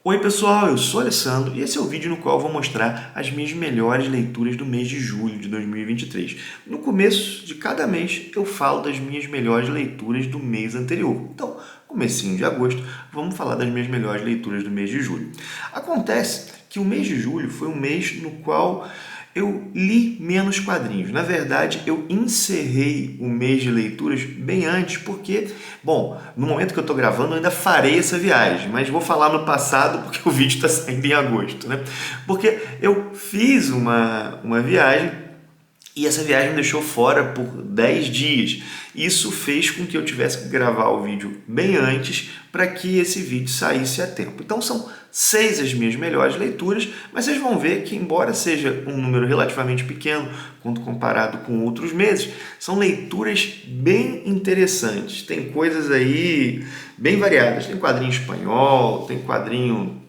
Oi pessoal, eu sou o Alessandro e esse é o vídeo no qual eu vou mostrar as minhas melhores leituras do mês de julho de 2023. No começo de cada mês eu falo das minhas melhores leituras do mês anterior. Então, comecinho de agosto, vamos falar das minhas melhores leituras do mês de julho. Acontece que o mês de julho foi um mês no qual eu li menos quadrinhos. Na verdade, eu encerrei o mês de leituras bem antes, porque, bom, no momento que eu estou gravando, eu ainda farei essa viagem, mas vou falar no passado porque o vídeo está saindo em agosto, né? Porque eu fiz uma viagem e essa viagem me deixou fora por 10 dias. Isso fez com que eu tivesse que gravar o vídeo bem antes para que esse vídeo saísse a tempo. Então são 6 as minhas melhores leituras, mas vocês vão ver que, embora seja um número relativamente pequeno quando comparado com outros meses, são leituras bem interessantes. Tem coisas aí bem variadas. Tem quadrinho espanhol, tem quadrinho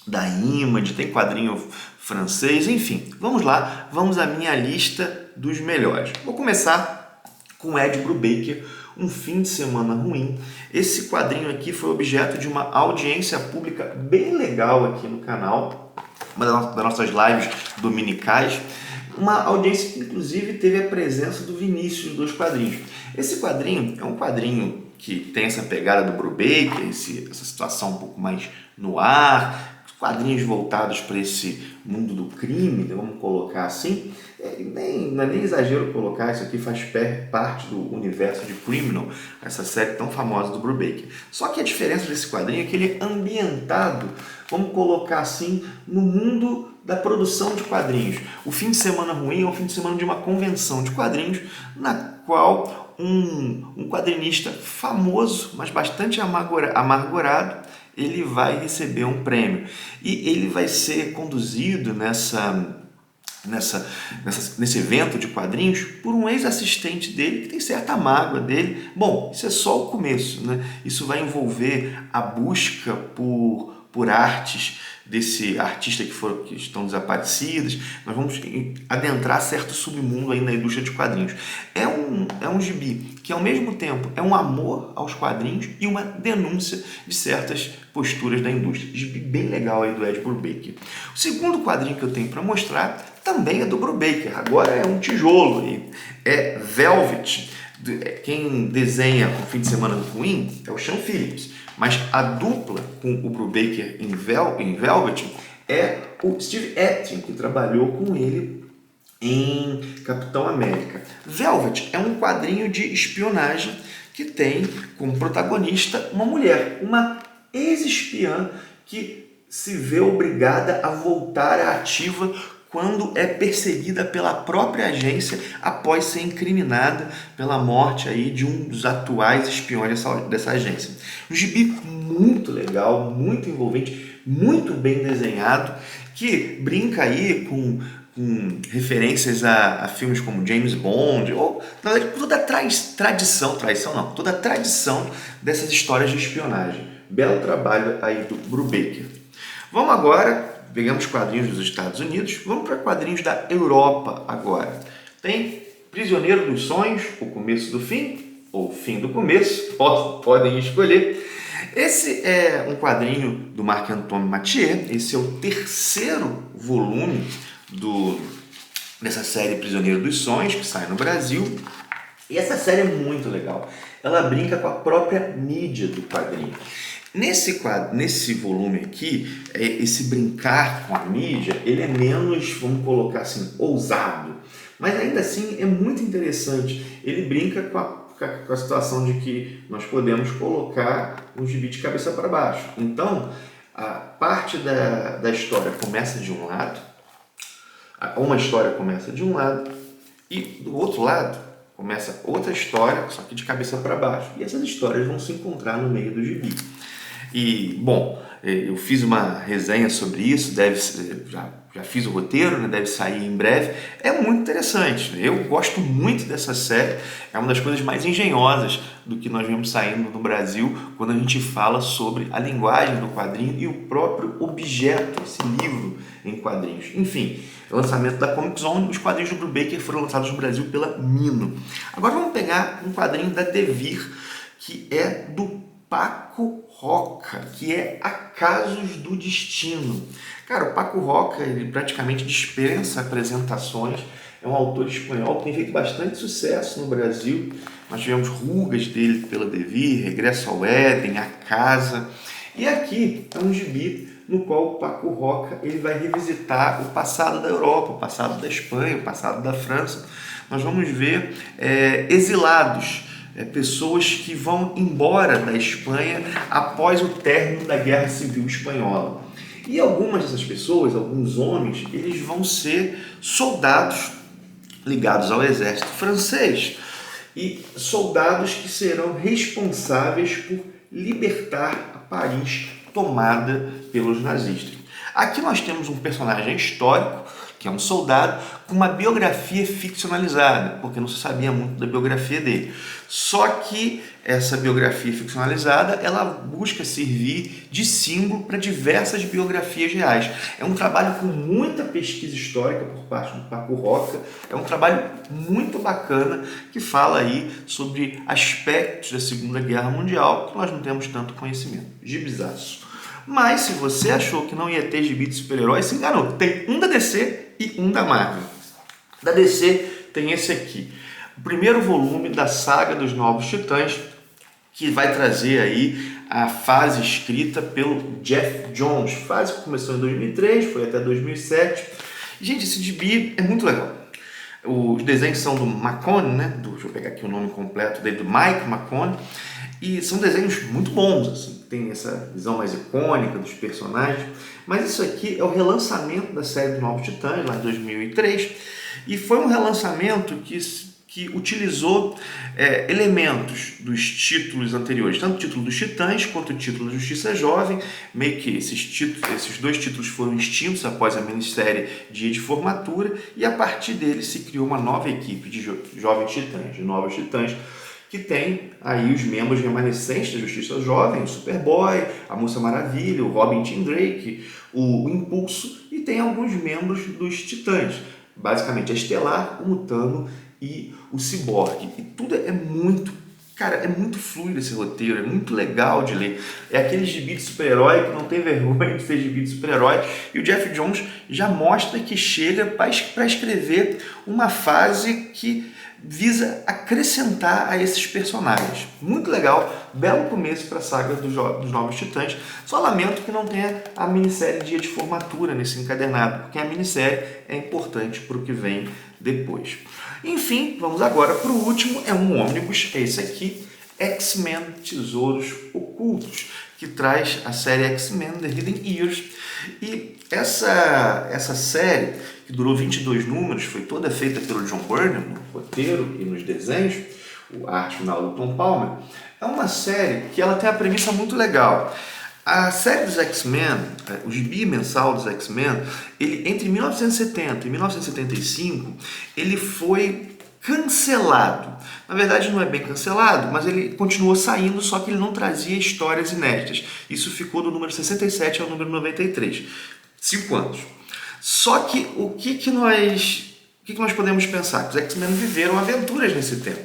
da Image, tem quadrinho francês, enfim. Vamos lá, vamos à minha lista dos melhores. Vou começar com Ed Brubaker, Um Fim de Semana Ruim. Esse quadrinho aqui foi objeto de uma audiência pública bem legal aqui no canal, uma das nossas lives dominicais. Uma audiência que inclusive teve a presença do Vinícius dos quadrinhos. Esse quadrinho é um quadrinho que tem essa pegada do Brubaker, essa situação um pouco mais no ar, quadrinhos voltados para esse mundo do crime, vamos colocar assim. Não é nem exagero colocar, isso aqui faz parte do universo de Criminal, essa série tão famosa do Brubaker. Só que a diferença desse quadrinho é que ele é ambientado, vamos colocar assim, no mundo da produção de quadrinhos. O Fim de Semana Ruim é um fim de semana de uma convenção de quadrinhos, na qual um quadrinista famoso, mas bastante amargurado, ele vai receber um prêmio. E ele vai ser conduzido nesse evento de quadrinhos por um ex-assistente dele que tem certa mágoa dele. Bom, isso é só o começo, né? Isso vai envolver a busca por artes desse artista que estão desaparecidas. Nós vamos adentrar certo submundo aí na indústria de quadrinhos. É um gibi que ao mesmo tempo é um amor aos quadrinhos e uma denúncia de certas posturas da indústria. Gibi bem legal aí do Ed Brubaker. O segundo quadrinho que eu tenho para mostrar também é do Brubaker, agora é um tijolo aí. É Velvet. Quem desenha o Fim de Semana Ruim é o Sean Phillips, mas a dupla com o Brubaker em Velvet é o Steve Epting, que trabalhou com ele em Capitão América. Velvet é um quadrinho de espionagem que tem como protagonista uma mulher, uma ex-espiã que se vê obrigada a voltar à ativa quando é perseguida pela própria agência após ser incriminada pela morte aí de um dos atuais espiões dessa agência. Um gibi muito legal, muito envolvente, muito bem desenhado, que brinca aí com referências a filmes como James Bond, ou na verdade toda toda a tradição dessas histórias de espionagem. Belo trabalho aí do Brubaker. Vamos agora, pegamos quadrinhos dos Estados Unidos, vamos para quadrinhos da Europa agora. Tem Prisioneiro dos Sonhos, O Começo do Fim, ou Fim do Começo, podem escolher. Esse é um quadrinho do Marc-Antoine Mathieu, esse é o terceiro volume dessa série Prisioneiro dos Sonhos, que sai no Brasil. E essa série é muito legal. Ela brinca com a própria mídia do quadrinho. Nesse volume aqui, esse brincar com a mídia, ele é menos, vamos colocar assim, ousado. Mas ainda assim é muito interessante. Ele brinca com a situação de que nós podemos colocar um gibi de cabeça para baixo. Então, a parte da história começa de um lado, uma história começa de um lado, e do outro lado começa outra história, só que de cabeça para baixo. E essas histórias vão se encontrar no meio do gibi. E, bom, eu fiz uma resenha sobre isso, já fiz o roteiro, né, deve sair em breve. É muito interessante, eu gosto muito dessa série, é uma das coisas mais engenhosas do que nós vemos saindo no Brasil quando a gente fala sobre a linguagem do quadrinho e o próprio objeto, esse livro em quadrinhos. Enfim, lançamento da Comic Zone, os quadrinhos do Brubaker foram lançados no Brasil pela Mino. Agora vamos pegar um quadrinho da Devir, que é do Paco Roca, que é Acasos do Destino. Cara, o Paco Roca, ele praticamente dispensa apresentações, é um autor espanhol que tem feito bastante sucesso no Brasil. Nós tivemos Rugas dele pela Devir, Regresso ao Éden, A Casa. E aqui é um gibi no qual o Paco Roca ele vai revisitar o passado da Europa, o passado da Espanha, o passado da França. Nós vamos ver exilados, pessoas que vão embora da Espanha após o término da Guerra Civil Espanhola. E algumas dessas pessoas, alguns homens, eles vão ser soldados ligados ao exército francês e soldados que serão responsáveis por libertar a Paris tomada pelos nazistas. Aqui nós temos um personagem histórico, que é um soldado, com uma biografia ficcionalizada, porque não se sabia muito da biografia dele. Só que essa biografia ficcionalizada, ela busca servir de símbolo para diversas biografias reais. É um trabalho com muita pesquisa histórica por parte do Paco Roca, é um trabalho muito bacana que fala aí sobre aspectos da Segunda Guerra Mundial que nós não temos tanto conhecimento. Gibizaço. Mas se você achou que não ia ter gibi de super-heróis, se enganou. Tem um da DC e um da Marvel. Da DC tem esse aqui, o primeiro volume da saga dos Novos Titãs, que vai trazer aí a fase escrita pelo Geoff Johns. Fase que começou em 2003, foi até 2007. Gente, esse gibi é muito legal. Os desenhos são do McCone, né? Deixa eu pegar aqui o nome completo dele, do Mike McCone. E são desenhos muito bons, assim, tem essa visão mais icônica dos personagens. Mas isso aqui é o relançamento da série dos Novos Titãs, lá em 2003. E foi um relançamento que utilizou elementos dos títulos anteriores, tanto o título dos Titãs quanto o título da Justiça Jovem. Meio que esses dois títulos foram extintos após a minissérie Dia de Formatura, e a partir deles se criou uma nova equipe de jovens titãs, de novos titãs, que tem aí os membros remanescentes da Justiça Jovem, o Superboy, a Moça Maravilha, o Robin Tim Drake, o Impulso, e tem alguns membros dos Titãs, basicamente a Estelar, o Mutano e o Ciborgue. E tudo é muito, cara, é muito fluido esse roteiro, é muito legal de ler. É aquele gibi de super-herói que não tem vergonha de ser gibi de super-herói. E o Geoff Johns já mostra que chega para escrever uma fase que visa acrescentar a esses personagens. Muito legal, belo começo para a saga dos Novos Titãs. Só lamento que não tenha a minissérie Dia de Formatura nesse encadernado, porque a minissérie é importante para o que vem depois. Enfim, vamos agora para o último, é um ônibus, é esse aqui, X-Men Tesouros Ocultos, que traz a série X-Men The Hidden Years. E essa série, que durou 22 números, foi toda feita pelo John Byrne, no roteiro e nos desenhos, a arte final do Tom Palmer. É uma série que ela tem a premissa muito legal. A série dos X-Men, o gibi mensal dos X-Men, entre 1970 e 1975, ele foi cancelado. Na verdade, não é bem cancelado, mas ele continuou saindo, só que ele não trazia histórias inéditas. Isso ficou do número 67 ao número 93. 5 anos. Só que o que nós podemos pensar? Que os X-Men viveram aventuras nesse tempo.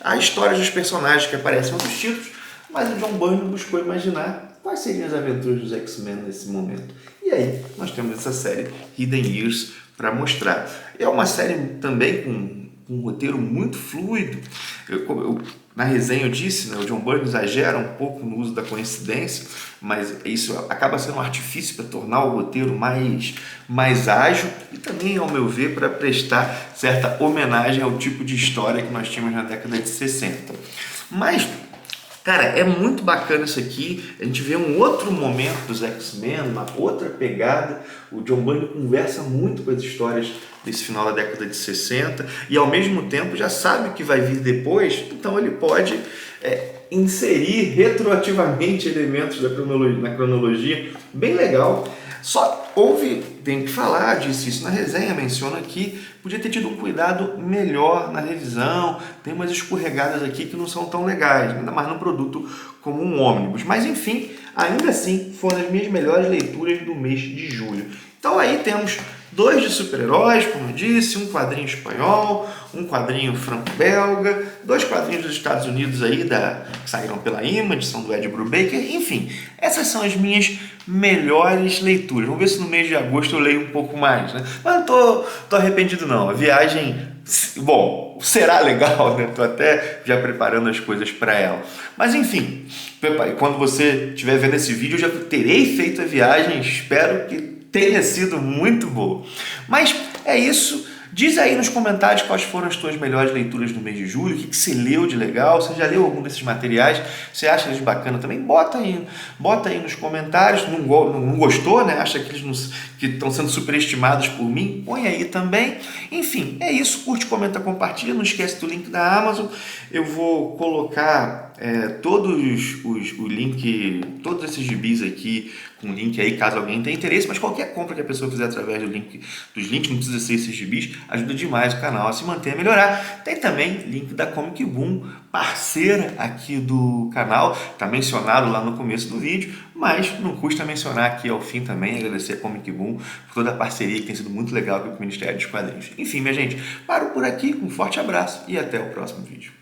Há histórias dos personagens que aparecem em outros títulos, mas o John Byrne buscou imaginar quais seriam as aventuras dos X-Men nesse momento. E aí, nós temos essa série Hidden Years para mostrar. É uma série também com um roteiro muito fluido. Na resenha eu disse, né, o John Byrne exagera um pouco no uso da coincidência, mas isso acaba sendo um artifício para tornar o roteiro mais ágil e também, ao meu ver, para prestar certa homenagem ao tipo de história que nós tínhamos na década de 60. Mas, cara, é muito bacana isso aqui. A gente vê um outro momento dos X-Men, uma outra pegada. O John Byrne conversa muito com as histórias desse final da década de 60 e, ao mesmo tempo, já sabe o que vai vir depois, então ele pode inserir retroativamente elementos na cronologia. Bem legal. Só tem que falar, disse isso na resenha, menciona aqui, podia ter tido um cuidado melhor na revisão, tem umas escorregadas aqui que não são tão legais, ainda mais num produto como um ônibus. Mas enfim, ainda assim, foram as minhas melhores leituras do mês de julho. Então aí temos 2 de super-heróis, como eu disse, um quadrinho espanhol, um quadrinho franco-belga, 2 quadrinhos dos Estados Unidos aí, que saíram pela Image, são do Ed Brubaker, enfim, essas são as minhas melhores leituras. Vamos ver se no mês de agosto eu leio um pouco mais, né? Mas não tô arrependido não, a viagem, bom, será legal, né? Tô até já preparando as coisas para ela. Mas enfim, quando você estiver vendo esse vídeo, eu já terei feito a viagem, espero que tenha sido muito boa. Mas é isso. Diz aí nos comentários quais foram as tuas melhores leituras no mês de julho, o que você leu de legal, você já leu algum desses materiais, você acha eles bacana também? Bota aí nos comentários, não gostou, né? Acha que eles que estão sendo superestimados por mim? Põe aí também. Enfim, é isso, curte, comenta, compartilha, não esquece do link da Amazon, eu vou colocar o link, todos esses gibis aqui, com link aí, caso alguém tenha interesse, mas qualquer compra que a pessoa fizer através dos links, não precisa ser esses gibis, ajuda demais o canal a se manter, a melhorar. Tem também link da Comic Boom, parceira aqui do canal, está mencionado lá no começo do vídeo, mas não custa mencionar aqui ao fim também, agradecer a Comic Boom por toda a parceria que tem sido muito legal aqui com o Ministério dos Quadrinhos. Enfim, minha gente, paro por aqui, um forte abraço e até o próximo vídeo.